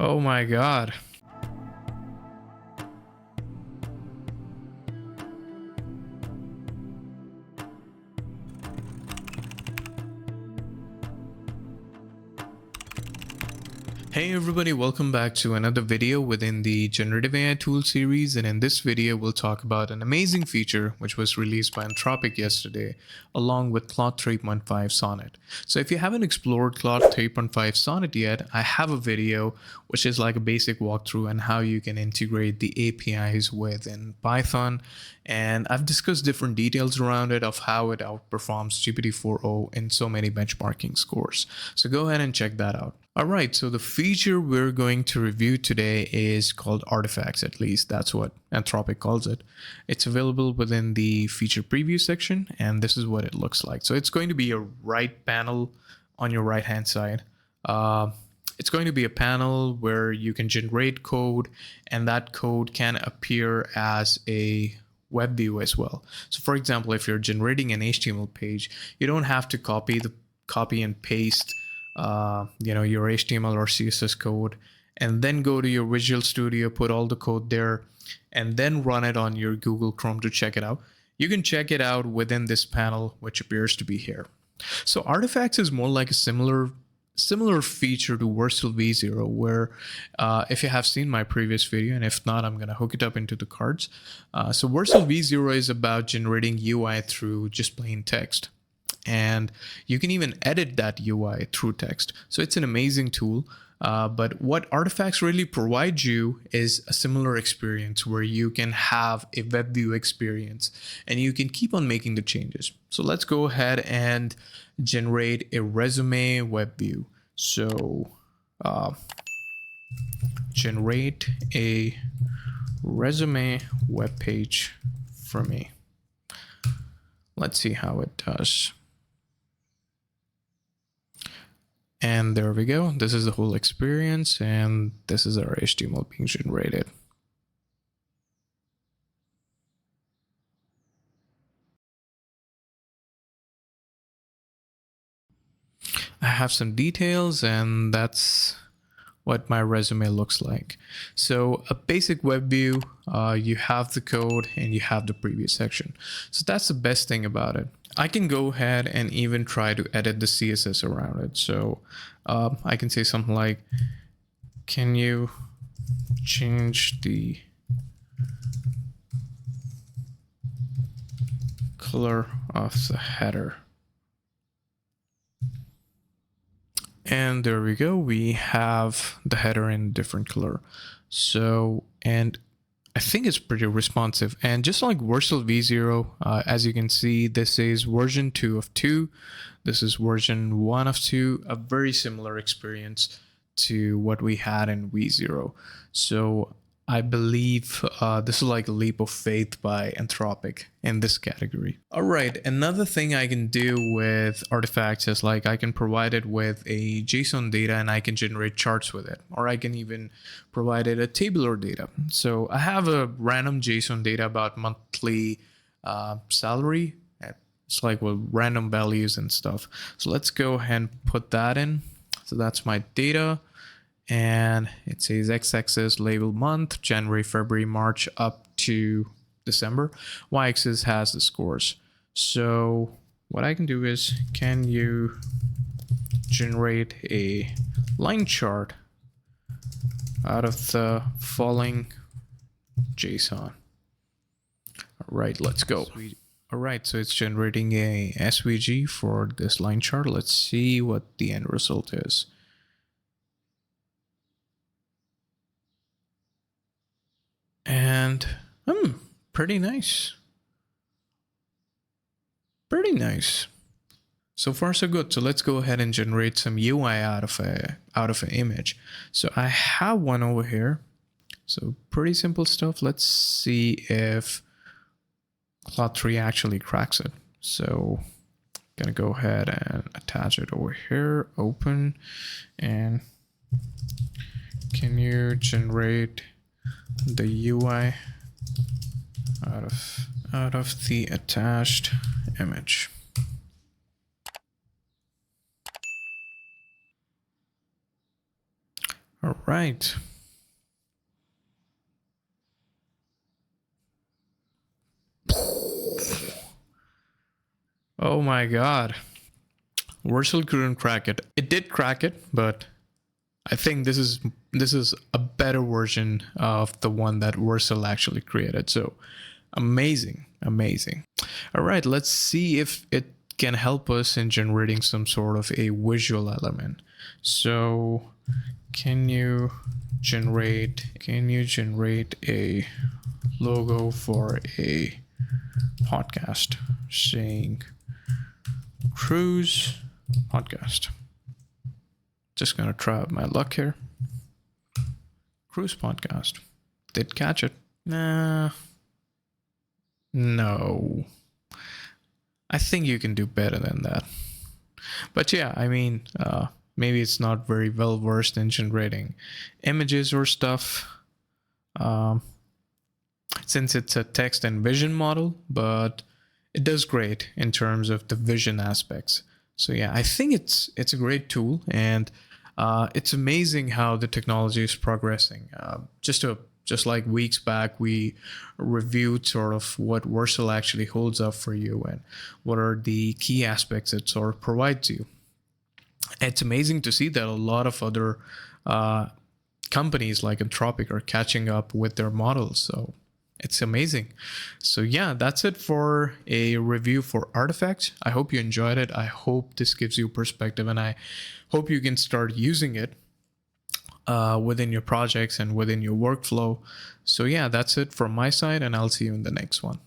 Oh my God. Hey everybody, welcome back to another video within the Generative AI tool series, and in this video we'll talk about an amazing feature which was released by Anthropic yesterday along with Claude 3.5 Sonnet. So if you haven't explored Claude 3.5 Sonnet yet, I have a video which is like a basic walkthrough on how you can integrate the APIs within Python, and I've discussed different details around it of how it outperforms GPT-4o in so many benchmarking scores. So go ahead and check that out. Alright, so the feature we're going to review today is called artifacts, at least that's what Anthropic calls it. It's available within the feature preview section, and this is what it looks like. So it's going to be a right panel on your right hand side. It's going to be a panel where you can generate code, and that code can appear as a web view as well. So for example, if you're generating an HTML page, you don't have to copy and paste your HTML or CSS code and then go to your Visual Studio, put all the code there, and then run it on your Google Chrome to check it out. You can check it out within this panel, which appears to be here. So artifacts is more like a similar feature to Versal V0, where if you have seen my previous video, and if not, I'm going to hook it up into the cards. So Versal V0 is about generating UI through just plain text. And you can even edit that UI through text. So it's an amazing tool. But what artifacts really provide you is a similar experience where you can have a web view experience and you can keep on making the changes. So let's go ahead and generate a resume web view. So generate a resume web page for me. Let's see how it does. And there we go. This is the whole experience, and this is our HTML being generated. I have some details, and that's what my resume looks like. So a basic web view, you have the code and you have the preview section. So that's the best thing about it. I can go ahead and even try to edit the CSS around it. So I can say something like, can you change the color of the header? And there we go. We have the header in different color. So, and I think it's pretty responsive. And just like Versal V0, as you can see, this is version 2 of 2. This is version 1 of 2, a very similar experience to what we had in V0. So I believe this is like a leap of faith by Anthropic in this category. All right, another thing I can do with artifacts is like I can provide it with a JSON data and I can generate charts with it, or I can even provide it a tabular data. So I have a random JSON data about monthly salary. It's like with random values and stuff. So let's go ahead and put that in. So that's my data. And it says x-axis label month, January, February, March up to December. Y-axis has the scores. So what I can do is, can you generate a line chart out of the following JSON? All right, let's go. All right, so it's generating a SVG for this line chart. Let's see what the end result is. And pretty nice. Pretty nice. So far so good. So let's go ahead and generate some UI out of an image. So I have one over here. So pretty simple stuff. Let's see if Claude 3 actually cracks it. So I'm gonna go ahead and attach it over here, open, and can you generate the UI out of the attached image? All right. Oh my God. Vercel couldn't crack it. It did crack it, but I think this is a better version of the one that Vercel actually created. So amazing, amazing. All right, let's see if it can help us in generating some sort of a visual element. So can you generate a logo for a podcast saying cruise podcast? Just gonna try out my luck here. Cruise podcast. Did catch it? Nah. No. I think you can do better than that. But yeah, I mean, maybe it's not very well versed in generating images or stuff. Since it's a text and vision model, but it does great in terms of the vision aspects. So yeah, I think it's a great tool, and it's amazing how the technology is progressing. Just like weeks back, we reviewed sort of what Vercel actually holds up for you and what are the key aspects it sort of provides you. It's amazing to see that a lot of other companies like Anthropic are catching up with their models. So it's amazing. So yeah, that's it for a review for Artifact. I hope you enjoyed it. I hope this gives you perspective, and I hope you can start using it within your projects and within your workflow. So yeah, that's it from my side, and I'll see you in the next one.